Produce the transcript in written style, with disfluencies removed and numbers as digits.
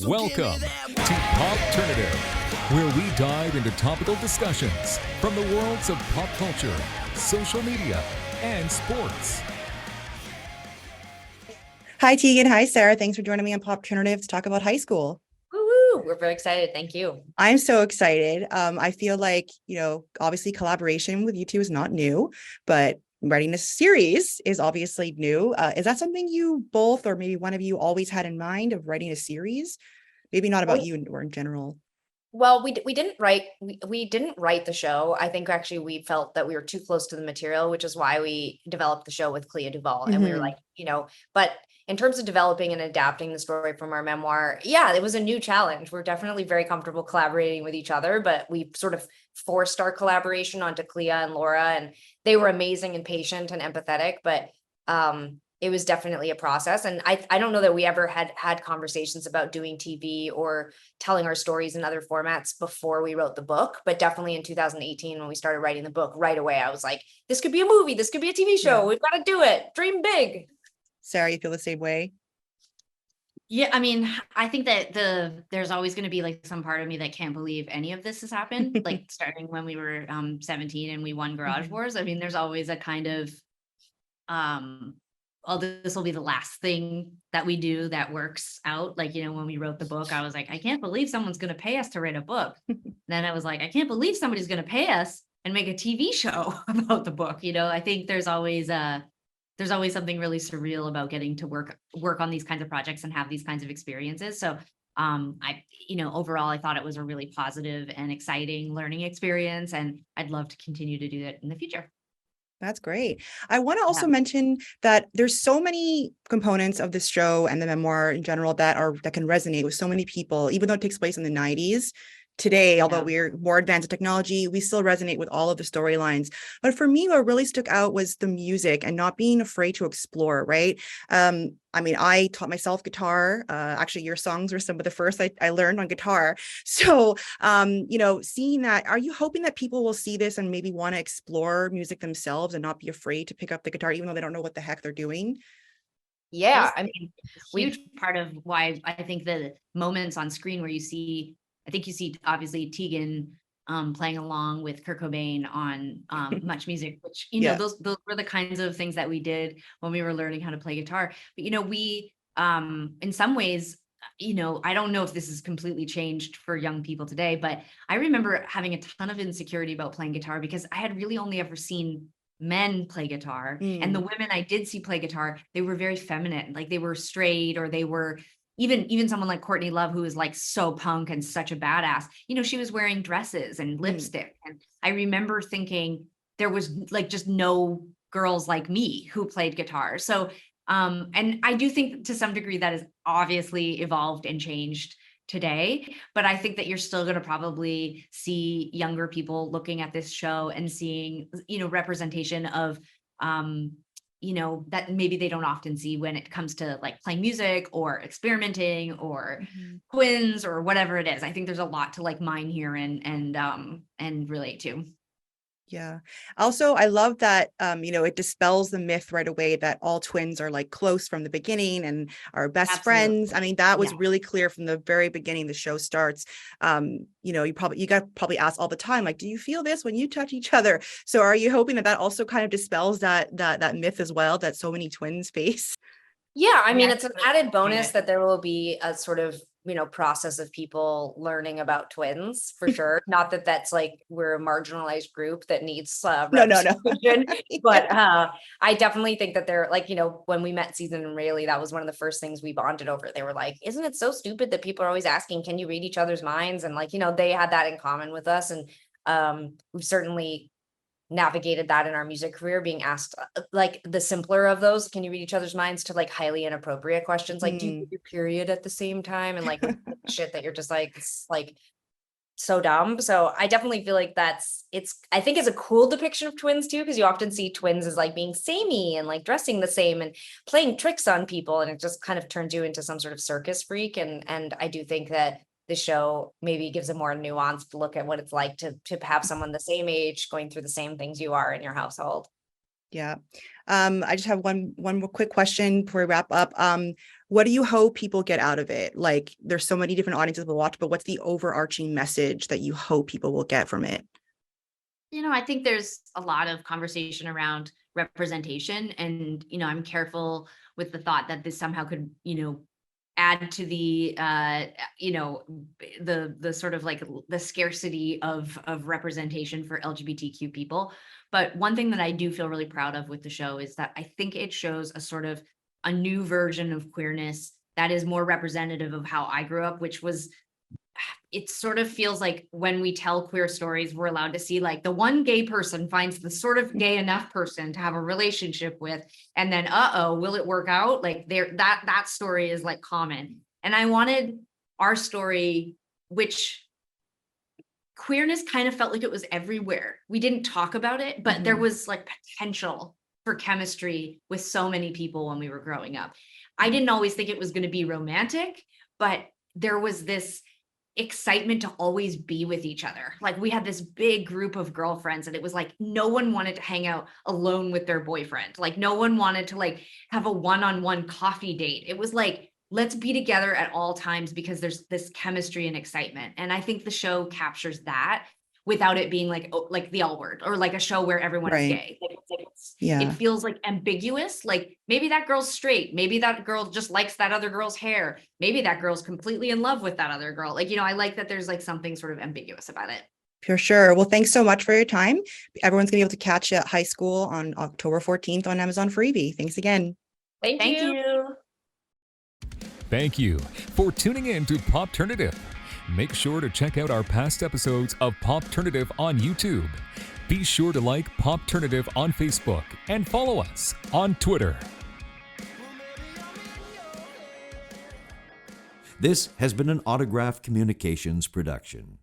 Welcome to Popternative, where we dive into topical discussions from the worlds of pop culture, social media, and sports. Hi, Tegan. Hi, Sarah. Thanks for joining me on Popternative to talk about high school. Woo-hoo. We're very excited. Thank you. I'm so excited. I feel like, obviously collaboration with you two is not new, but writing a series is obviously new. Is that something you both, or maybe one of you, always had in mind of writing a series? Maybe not about you or in general. Well, we didn't write we didn't write the show. I think actually we felt that we were too close to the material, which is why we developed the show with Clea DuVall. And we were like, but in terms of developing and adapting the story from our memoir, yeah, it was a new challenge. We're definitely very comfortable collaborating with each other, but we sort of forced our collaboration onto Clea and Laura, and they were amazing and patient and empathetic, but it was definitely a process. And I don't know that we ever had conversations about doing TV or telling our stories in other formats before we wrote the book, but definitely in 2018, when we started writing the book, right away, I was like, this could be a movie, this could be a TV show. We've got to do it. Dream big. Sarah, you feel the same way? Yeah, I mean, I think that there's always going to be like some part of me that can't believe any of this has happened, like starting when we were 17 and we won Garage Wars. I mean, there's always a kind of oh, this will be the last thing that we do that works out. Like, when we wrote the book, I was like, I can't believe someone's going to pay us to write a book. Then I was like, I can't believe somebody's going to pay us and make a TV show about the book. I think there's always something really surreal about getting to work on these kinds of projects and have these kinds of experiences. So overall, I thought it was a really positive and exciting learning experience, and I'd love to continue to do that in the future. That's great. I want to also mention that there's so many components of this show and the memoir in general that can resonate with so many people, even though it takes place in the 90s. Today, although we're more advanced in technology, we still resonate with all of the storylines. But for me, what really stuck out was the music and not being afraid to explore, right? I taught myself guitar. Actually, your songs were some of the first I learned on guitar. So, seeing that, are you hoping that people will see this and maybe want to explore music themselves and not be afraid to pick up the guitar, even though they don't know what the heck they're doing? Yeah, I mean, huge part of why I think the moments on screen where you see obviously Tegan playing along with Kurt Cobain on Much Music, which those were the kinds of things that we did when we were learning how to play guitar. But we in some ways, I don't know if this has completely changed for young people today, but I remember having a ton of insecurity about playing guitar because I had really only ever seen men play guitar, and the women I did see play guitar, they were very feminine, like they were straight, or they were even someone like Courtney Love, who is like so punk and such a badass, she was wearing dresses and lipstick. And I remember thinking there was like just no girls like me who played guitar. So, and I do think to some degree that has obviously evolved and changed today, but I think that you're still going to probably see younger people looking at this show and seeing, representation of, that maybe they don't often see when it comes to like playing music or experimenting or twins or whatever it is. I think there's a lot to like mine here and relate to. Yeah. Also, I love that, it dispels the myth right away that all twins are like close from the beginning and are best friends. I mean, that was really clear from the very beginning. The show starts. You got probably asked all the time, like, do you feel this when you touch each other? So are you hoping that also kind of dispels that myth as well, that so many twins face? Yeah, I mean, it's an added bonus that there will be a sort of, process of people learning about twins, for sure. Not that that's like we're a marginalized group that needs representation, but I definitely think that they're like, when we met Season and Rayleigh, that was one of the first things we bonded over. They were like, isn't it so stupid that people are always asking, can you read each other's minds? And like, they had that in common with us. And we've certainly navigated that in our music career, being asked like the simpler of those, can you read each other's minds, to like highly inappropriate questions like do you do your period at the same time, and like shit that you're just like, it's like so dumb. So I definitely feel like I think it's a cool depiction of twins too, because you often see twins as like being samey and like dressing the same and playing tricks on people, and it just kind of turns you into some sort of circus freak. And I do think that the show maybe gives a more nuanced look at what it's like to have someone the same age going through the same things you are in your household. Yeah. I just have one more quick question before we wrap up. What do you hope people get out of it? Like, there's so many different audiences will watch, but what's the overarching message that you hope people will get from it? I think there's a lot of conversation around representation, and I'm careful with the thought that this somehow could add to the the sort of like the scarcity of representation for LGBTQ people. But one thing that I do feel really proud of with the show is that I think it shows a sort of a new version of queerness that is more representative of how I grew up, which was, it sort of feels like when we tell queer stories, we're allowed to see like the one gay person finds the sort of gay enough person to have a relationship with, and then will it work out? Like that story is like common. And I wanted our story, which queerness kind of felt like it was everywhere. We didn't talk about it, but there was like potential for chemistry with so many people when we were growing up. I didn't always think it was going to be romantic, but there was this excitement to always be with each other. Like, we had this big group of girlfriends, and it was like no one wanted to hang out alone with their boyfriend. Like, no one wanted to like have a one-on-one coffee date. It was like, let's be together at all times because there's this chemistry and excitement. And I think the show captures that without it being like the L Word, or like a show where everyone is gay. It feels like ambiguous. Like, maybe that girl's straight. Maybe that girl just likes that other girl's hair. Maybe that girl's completely in love with that other girl. Like, I like that there's like something sort of ambiguous about it. For sure. Well, thanks so much for your time. Everyone's gonna be able to catch you at High School on October 14th on Amazon Freevee. Thanks again. Thank you. Thank you for tuning in to Popternative. Make sure to check out our past episodes of Popternative on YouTube. Be sure to like Popternative on Facebook and follow us on Twitter. This has been an Autograph Communications production.